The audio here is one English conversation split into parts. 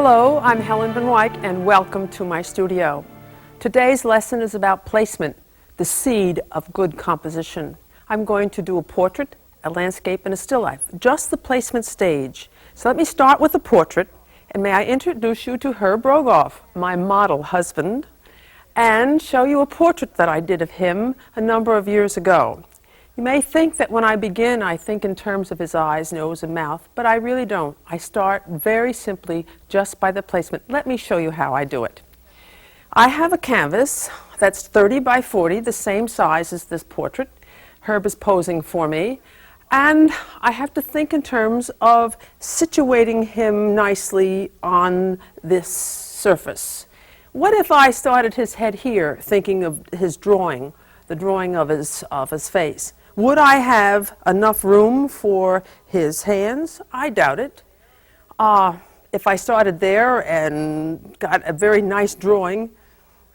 Hello, I'm Helen Van Wyk and welcome to my studio. Today's lesson is about placement, the seed of good composition. I'm going to do a portrait, a landscape, and a still life, just the placement stage. So let me start with the portrait, and may I introduce you to Herb Rogoff, my model husband, and show you a portrait that I did of him a number of years ago. You may think that when I begin, I think in terms of his eyes, nose, and mouth, but I really don't. I start very simply just by the placement. Let me show you how I do it. I have a canvas that's 30 by 40, the same size as this portrait. Herb is posing for me, and I have to think in terms of situating him nicely on this surface. What if I started his head here, thinking of his drawing, the drawing of his face? Would I have enough room for his hands? I doubt it. If I started there and got a very nice drawing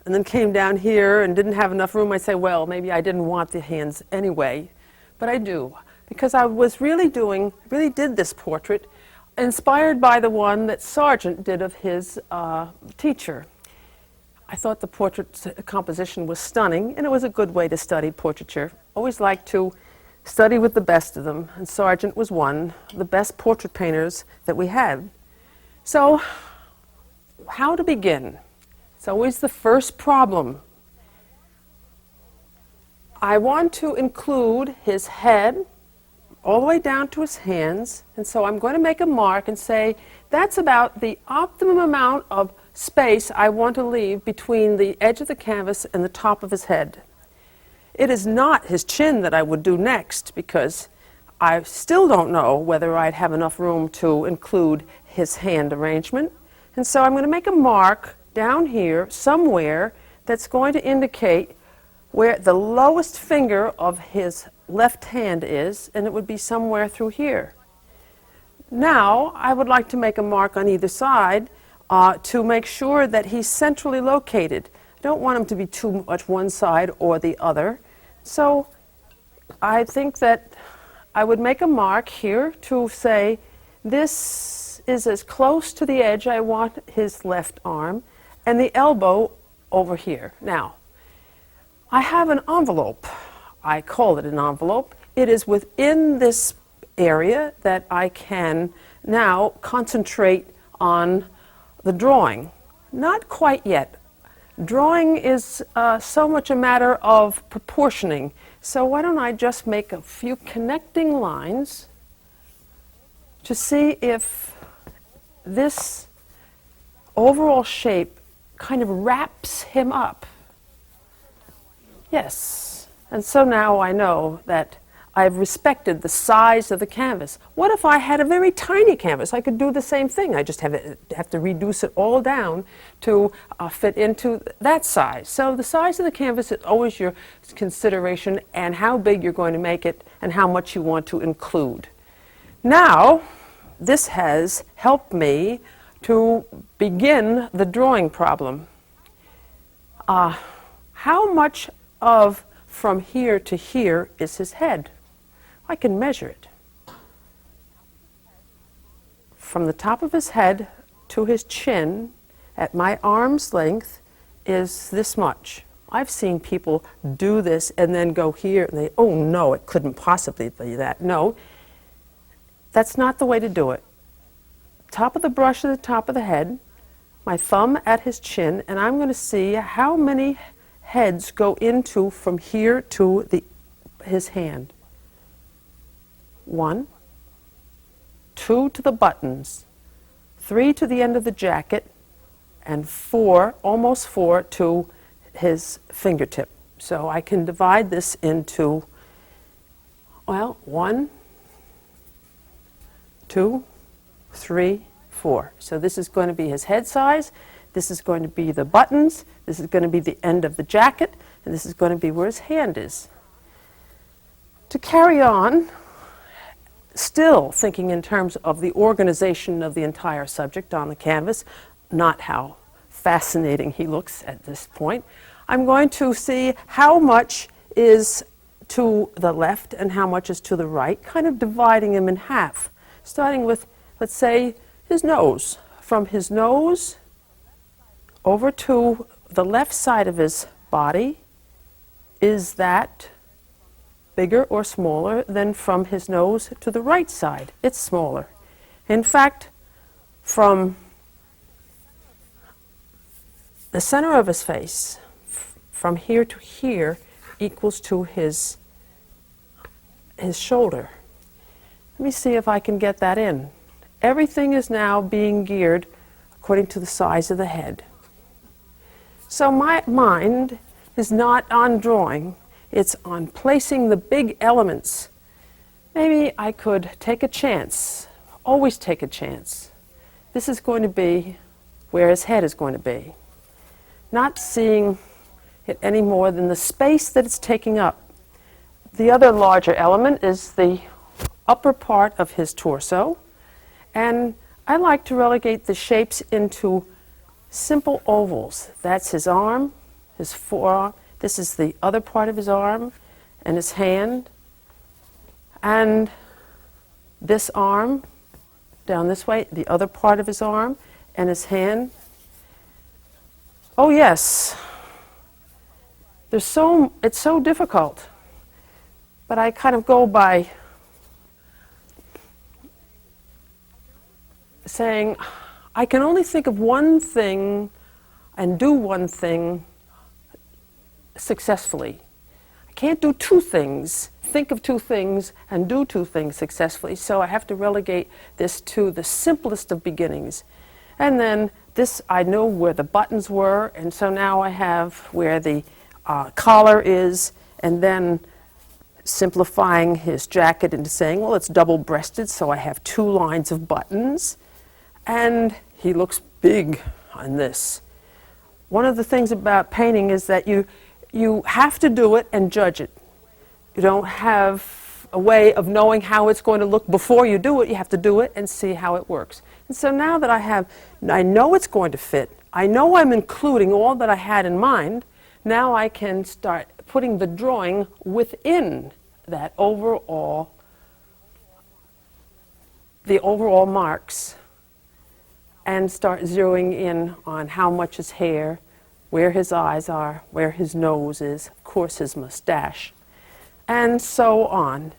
and then came down here and didn't have enough room, I'd say, well, maybe I didn't want the hands anyway. But I do, because I was really did this portrait inspired by the one that Sargent did of his teacher. I thought the portrait composition was stunning, and it was a good way to study portraiture. Always liked to study with the best of them, and Sargent was one of the best portrait painters that we had. So, how to begin? It's always the first problem. I want to include his head all the way down to his hands, and so I'm going to make a mark and say that's about the optimum amount of space I want to leave between the edge of the canvas and the top of his head. It is not his chin that I would do next, because I still don't know whether I'd have enough room to include his hand arrangement. And so I'm going to make a mark down here somewhere that's going to indicate where the lowest finger of his left hand is, and it would be somewhere through here. Now I would like to make a mark on either side to make sure that he's centrally located. I don't want him to be too much one side or the other. So I think that I would make a mark here to say this is as close to the edge I want his left arm, and the elbow over here. Now, I have an envelope. I call it an envelope. It is within this area that I can now concentrate on the drawing. Not quite yet. Drawing is so much a matter of proportioning. So why don't I just make a few connecting lines to see if this overall shape kind of wraps him up. Yes. And so now I know that I've respected the size of the canvas. What if I had a very tiny canvas? I could do the same thing. I just have to reduce it all down to fit into that size. So the size of the canvas is always your consideration, and how big you're going to make it and how much you want to include. Now, this has helped me to begin the drawing problem. How much of from here to here is his head? I can measure it. From the top of his head to his chin, at my arm's length, is this much. I've seen people do this and then go here and they, oh no, it couldn't possibly be that. No, that's not the way to do it. Top of the brush to the top of the head, my thumb at his chin, and I'm going to see how many heads go into from here to his hand. 1, 2 to the buttons, 3 to the end of the jacket, and 4, almost 4 to his fingertip. So I can divide this into, well, 1, 2, 3, 4. So this is going to be his head size, this is going to be the buttons, this is going to be the end of the jacket, and this is going to be where his hand is. To carry on, still thinking in terms of the organization of the entire subject on the canvas, not how fascinating he looks at this point, I'm going to see how much is to the left and how much is to the right, kind of dividing him in half, starting with, let's say, his nose. from his nose over to the left side of his body, is that bigger or smaller than from his nose to the right side? It's smaller. In fact, from the center of his face, from here to here, equals to his shoulder. Let me see if I can get that in. Everything is now being geared according to the size of the head. So my mind is not on drawing, it's on placing the big elements. Maybe I could take a chance, always take a chance. This is going to be where his head is going to be. Not seeing it any more than the space that it's taking up. The other larger element is the upper part of his torso, and I like to relegate the shapes into simple ovals. That's his arm, his forearm. This is the other part of his arm and his hand. And this arm, down this way, the other part of his arm and his hand. Oh yes, it's so difficult. But I kind of go by saying, I can only think of one thing and do one thing successfully. I can't do two things, think of two things and do two things successfully, so I have to relegate this to the simplest of beginnings. And then this, I know where the buttons were, and so now I have where the collar is, and then simplifying his jacket into saying, well, it's double-breasted, so I have two lines of buttons, and he looks big on this. One of the things about painting is that you have to do it and judge it. You don't have a way of knowing how it's going to look before you do it. You have to do it and see how it works. And so now that I know it's going to fit, I know I'm including all that I had in mind, now I can start putting the drawing within that overall, the overall marks, and start zeroing in on how much his hair, where his eyes are, where his nose is, of course his mustache, and so on.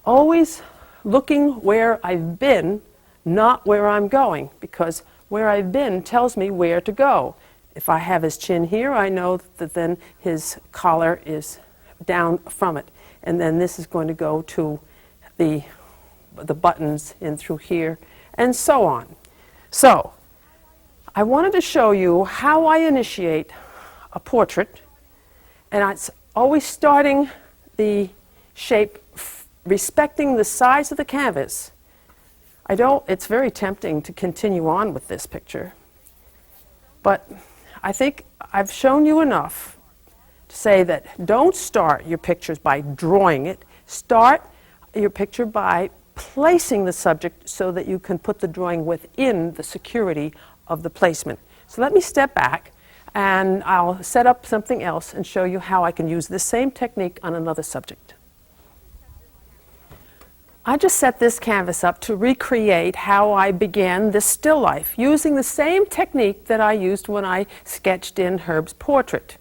Always looking where I've been, not where I'm going, because where I've been tells me where to go. If I have his chin here, I know that then his collar is down from it, and then this is going to go to the buttons in through here, and so on. So, I wanted to show you how I initiate a portrait, and it's always starting the shape, respecting the size of the canvas. It's very tempting to continue on with this picture, but I think I've shown you enough to say that don't start your pictures by drawing it. Start your picture by placing the subject so that you can put the drawing within the security of the placement. So let me step back and I'll set up something else and show you how I can use this same technique on another subject. I just set this canvas up to recreate how I began this still life, using the same technique that I used when I sketched in Herb's portrait.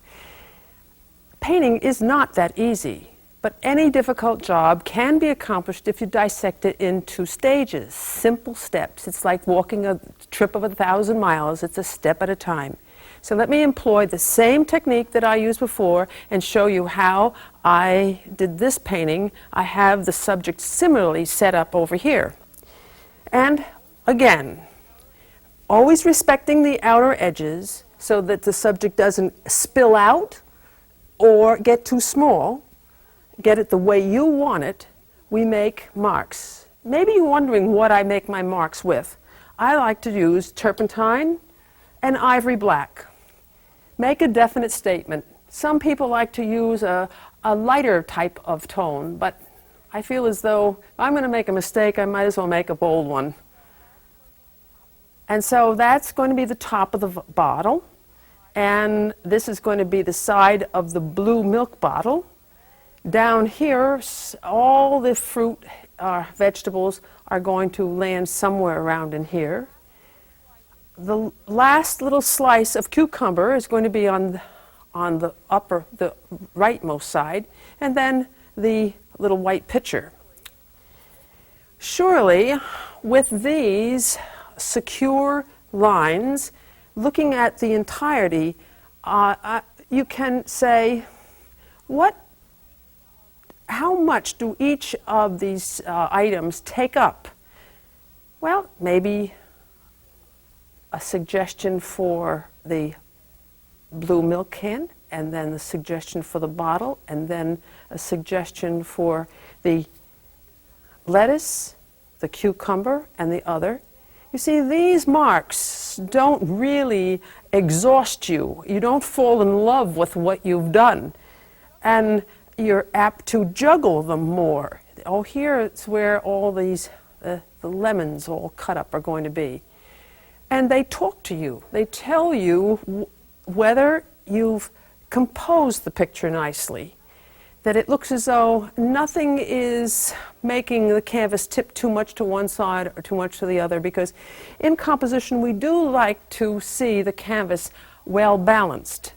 Painting is not that easy, but any difficult job can be accomplished if you dissect it into stages, simple steps. It's like walking a trip of 1,000 miles. It's a step at a time. So let me employ the same technique that I used before and show you how I did this painting. I have the subject similarly set up over here. And again, always respecting the outer edges so that the subject doesn't spill out or get too small. Get it the way you want it, we make marks. Maybe you're wondering what I make my marks with. I like to use turpentine and ivory black. Make a definite statement. Some people like to use a lighter type of tone, but I feel as though if I'm going to make a mistake, I might as well make a bold one. And so that's going to be the top of the bottle, and this is going to be the side of the blue milk bottle. Down here, all the fruit, vegetables are going to land somewhere around in here. the last little slice of cucumber is going to be on the rightmost side, and then the little white pitcher. Surely, with these secure lines, looking at the entirety, you can say, how much do each of these items take up? Well, maybe a suggestion for the blue milk can, and then the suggestion for the bottle, and then a suggestion for the lettuce, the cucumber, and the other. You see, these marks don't really exhaust you. You don't fall in love with what you've done. And you're apt to juggle them more. Oh, here it's where all these, the lemons all cut up are going to be. And they talk to you. They tell you whether you've composed the picture nicely, that it looks as though nothing is making the canvas tip too much to one side or too much to the other, because in composition we do like to see the canvas well balanced.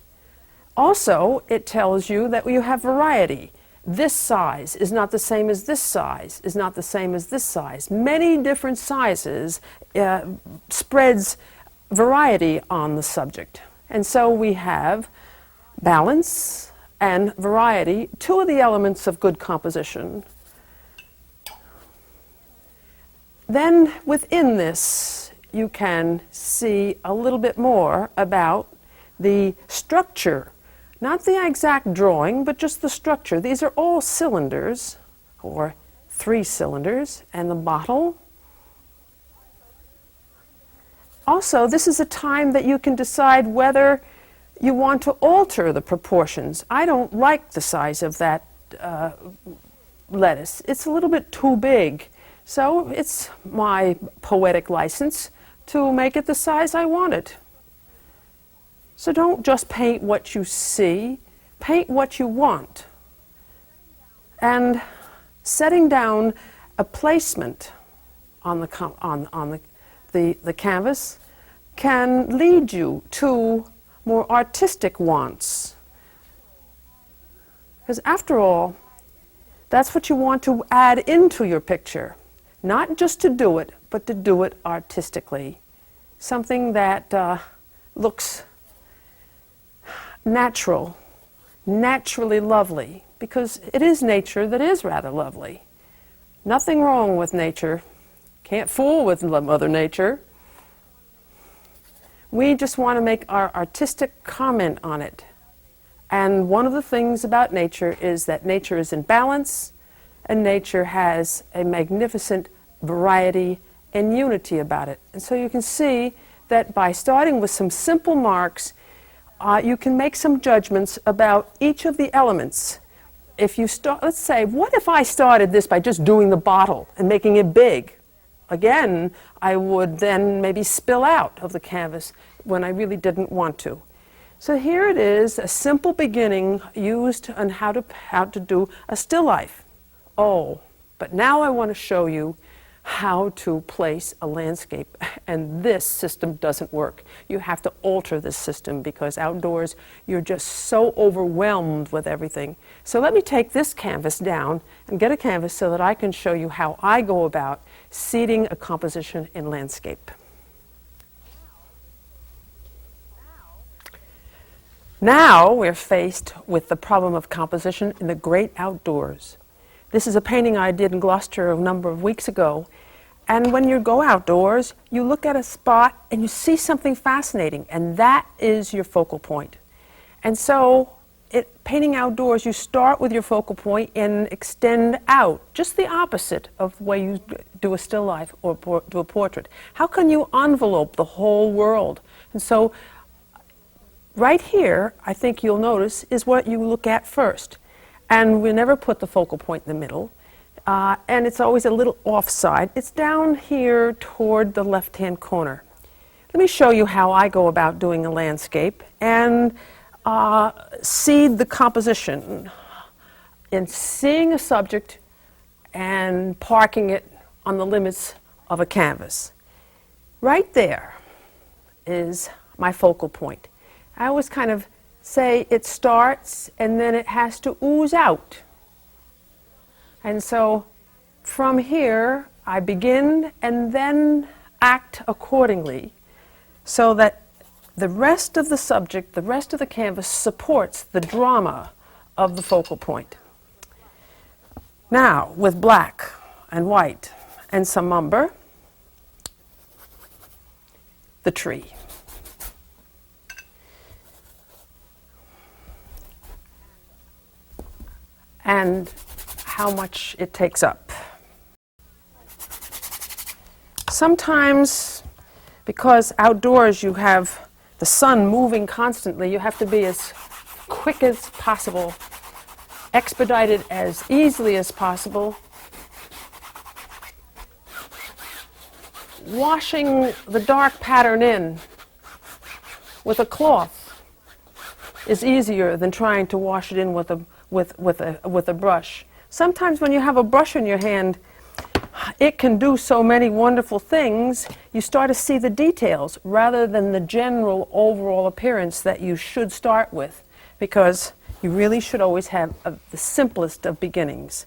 Also, it tells you that you have variety. This size is not the same as this size, is not the same as this size. Many different sizes spreads variety on the subject. And so we have balance and variety, two of the elements of good composition. Then within this, you can see a little bit more about the structure. Not the exact drawing, but just the structure. These are all cylinders, or 3 cylinders, and the bottle. Also, this is a time that you can decide whether you want to alter the proportions. I don't like the size of that lettuce. It's a little bit too big. So it's my poetic license to make it the size I want it. So don't just paint what you see, paint what you want. And setting down a placement on the canvas can lead you to more artistic wants. Because after all, that's what you want to add into your picture. Not just to do it, but to do it artistically. Something that looks natural, naturally lovely, because it is nature that is rather lovely. Nothing wrong with nature. Can't fool with Mother Nature. We just want to make our artistic comment on it. And one of the things about nature is that nature is in balance, and nature has a magnificent variety and unity about it. And so you can see that by starting with some simple marks, you can make some judgments about each of the elements. If you start, let's say, what if I started this by just doing the bottle and making it big? Again, I would then maybe spill out of the canvas when I really didn't want to. So here it is, a simple beginning used on how to do a still life. Oh, but now I want to show you how to place a landscape, and this system doesn't work. You have to alter this system because outdoors you're just so overwhelmed with everything. So let me take this canvas down and get a canvas so that I can show you how I go about seeding a composition in landscape. Now we're faced with the problem of composition in the great outdoors. This is a painting I did in Gloucester a number of weeks ago. And when you go outdoors, you look at a spot and you see something fascinating, and that is your focal point. And so, painting outdoors, you start with your focal point and extend out, just the opposite of the way you do a still life or do a portrait. How can you envelope the whole world? And so, right here, I think you'll notice, is what you look at first. And we never put the focal point in the middle. And it's always a little offside. It's down here toward the left-hand corner. Let me show you how I go about doing a landscape and seed the composition in seeing a subject and parking it on the limits of a canvas. Right there, is my focal point. I always kind of say it starts and then it has to ooze out. And so from here, I begin and then act accordingly so that the rest of the subject, the rest of the canvas supports the drama of the focal point. Now, with black and white and some umber, the tree. And how much it takes up. Sometimes, because outdoors you have the sun moving constantly, you have to be as quick as possible, expedited as easily as possible. Washing the dark pattern in with a cloth is easier than trying to wash it in with a brush. Sometimes when you have a brush in your hand, it can do so many wonderful things. You start to see the details rather than the general overall appearance that you should start with, because you really should always have the simplest of beginnings.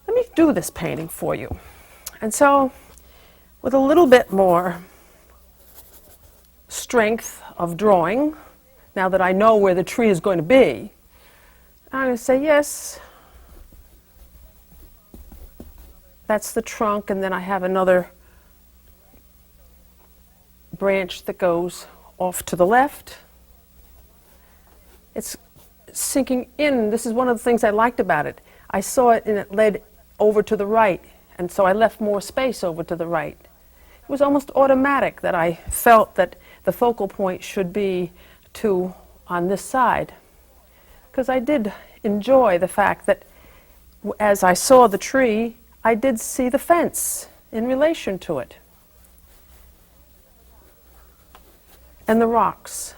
Let me do this painting for you. And so, with a little bit more strength of drawing, now that I know where the tree is going to be, I'm going to say, yes, that's the trunk, and then I have another branch that goes off to the left. It's sinking in. This is one of the things I liked about it. I saw it and it led over to the right, and so I left more space over to the right. It was almost automatic that I felt that the focal point should be on this side, because I did enjoy the fact that as I saw the tree, I did see the fence in relation to it, and the rocks.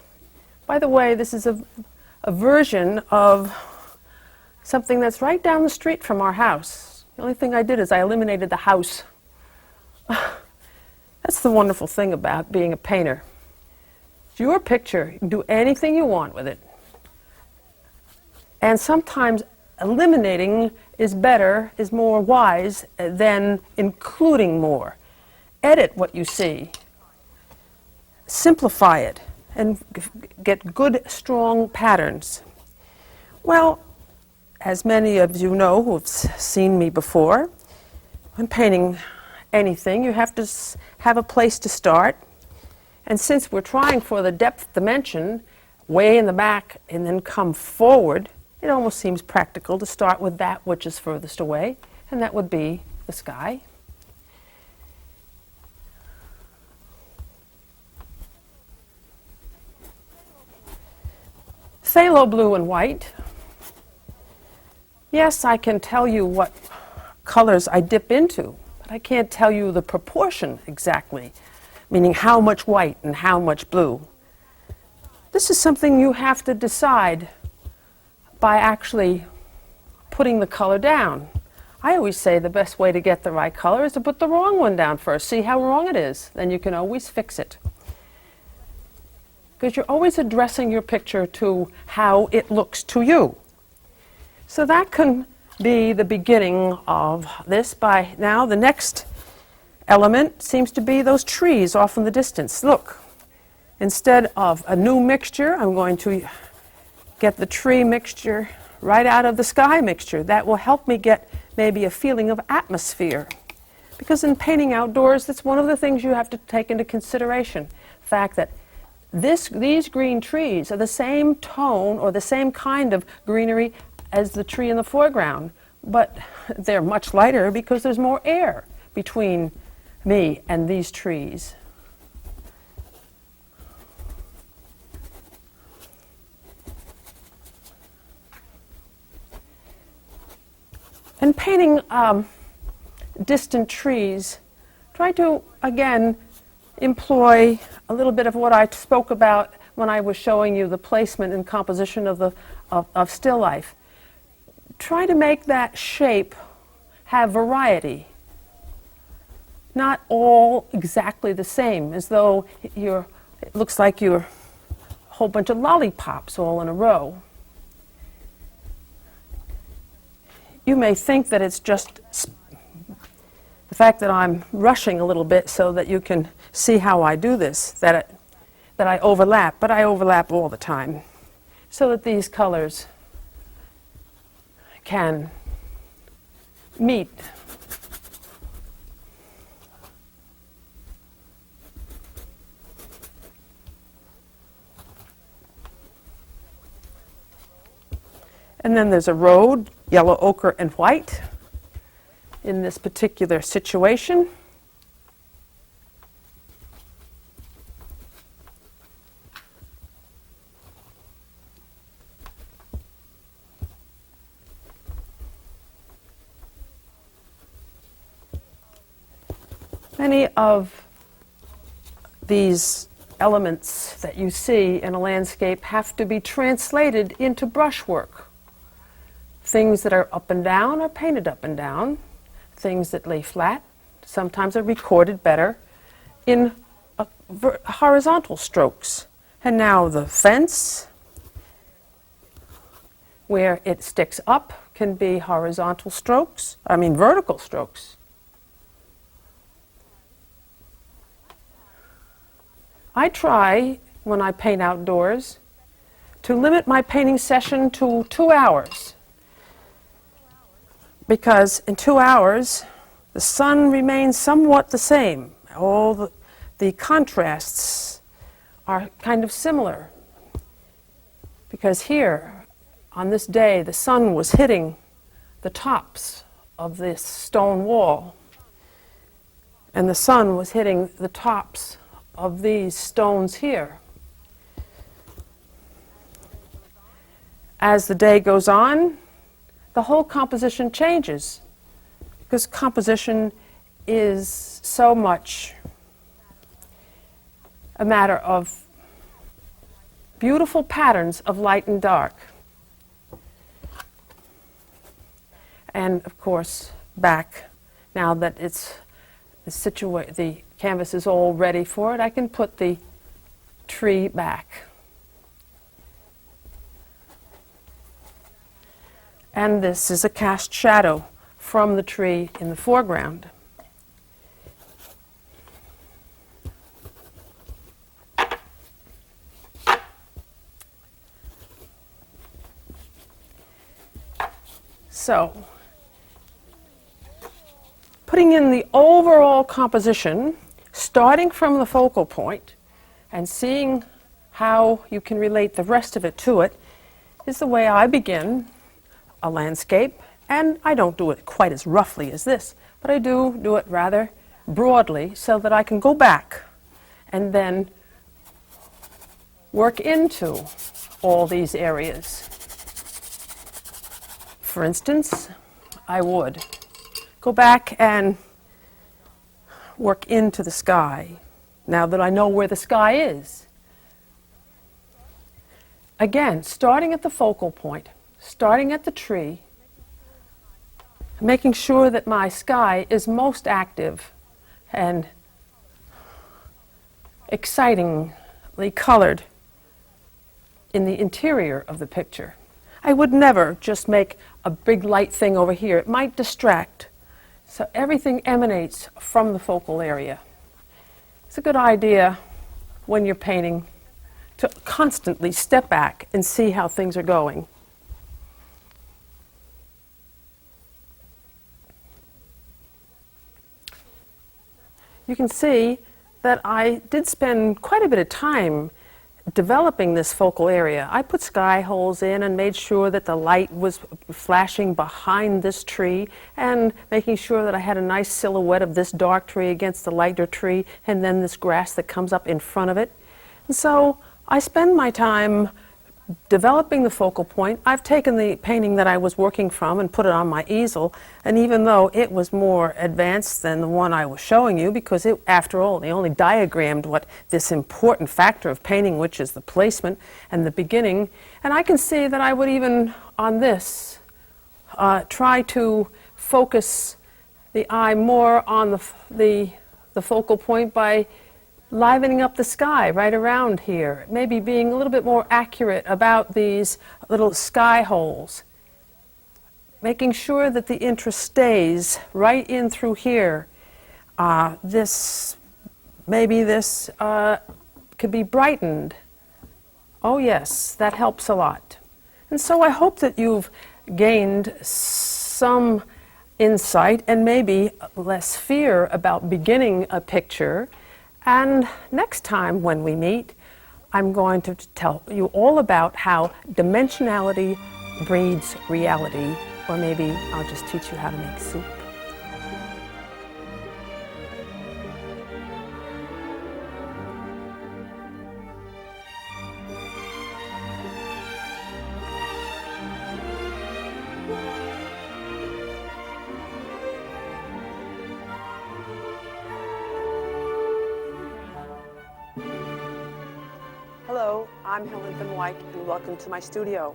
By the way, this is a version of something that's right down the street from our house. The only thing I did is I eliminated the house. That's the wonderful thing about being a painter. It's your picture. You can do anything you want with it. And sometimes eliminating is better, is more wise than including more. Edit what you see. Simplify it and get good, strong patterns. Well, as many of you know who have seen me before, when painting anything, you have to have a place to start. And since we're trying for the depth dimension, way in the back and then come forward, it almost seems practical to start with that which is furthest away, and that would be the sky. Phthalo blue and white. Yes, I can tell you what colors I dip into, but I can't tell you the proportion exactly, meaning how much white and how much blue. This is something you have to decide by actually putting the color down. I always say the best way to get the right color is to put the wrong one down first. See how wrong it is, then you can always fix it. Because you're always addressing your picture to how it looks to you. So that can be the beginning of this. By now, the next element seems to be those trees off in the distance. Look, instead of a new mixture, I'm going to get the tree mixture right out of the sky mixture. That will help me get maybe a feeling of atmosphere. Because in painting outdoors, that's one of the things you have to take into consideration. The fact that these green trees are the same tone or the same kind of greenery as the tree in the foreground, but they're much lighter because there's more air between me and these trees. And painting distant trees, try to, again, employ a little bit of what I spoke about when I was showing you the placement and composition of still life. Try to make that shape have variety, not all exactly the same, as though It looks like you're a whole bunch of lollipops all in a row. You may think that it's just the fact that I'm rushing a little bit so that you can see how I do this, that I overlap, but I overlap all the time so that these colors can meet. And then there's a road, yellow, ochre, and white in this particular situation. Many of these elements that you see in a landscape have to be translated into brushwork. Things that are up and down are painted up and down. Things that lay flat sometimes are recorded better in horizontal strokes. And now the fence, where it sticks up, can be vertical strokes. I try, when I paint outdoors, to limit my painting session to 2 hours. Because in 2 hours, the sun remains somewhat the same. All the contrasts are kind of similar. Because here, on this day, the sun was hitting the tops of this stone wall. And the sun was hitting the tops of these stones here. As the day goes on, the whole composition changes, because composition is so much a matter of beautiful patterns of light and dark. And of course, back, now that it's the canvas is all ready for it, I can put the tree back. And this is a cast shadow from the tree in the foreground. So, putting in the overall composition, starting from the focal point and seeing how you can relate the rest of it to it, is the way I begin a landscape. And I don't do it quite as roughly as this, but I do it rather broadly so that I can go back and then work into all these areas. For instance, I would go back and work into the sky, now that I know where the sky is. Again, starting at the focal point, starting at the tree, making sure that my sky is most active and excitingly colored in the interior of the picture. I would never just make a big light thing over here. It might distract. So everything emanates from the focal area. It's a good idea when you're painting to constantly step back and see how things are going. You can see that I did spend quite a bit of time developing this focal area. I put sky holes in and made sure that the light was flashing behind this tree and making sure that I had a nice silhouette of this dark tree against the lighter tree and then this grass that comes up in front of it. And so I spend my time developing the focal point. I've taken the painting that I was working from and put it on my easel, and even though it was more advanced than the one I was showing you, because it, after all, they only diagrammed what this important factor of painting, which is the placement and the beginning, and I can see that I would even on this try to focus the eye more on the focal point by livening up the sky right around here, maybe being a little bit more accurate about these little sky holes, making sure that the interest stays right in through here. Maybe this could be brightened. Oh yes, that helps a lot. And so I hope that you've gained some insight and maybe less fear about beginning a picture. And next time when we meet, I'm going to tell you all about how dimensionality breeds reality, or maybe I'll just teach you how to make soup. Hello, I'm Helen Van Wyk, and welcome to my studio.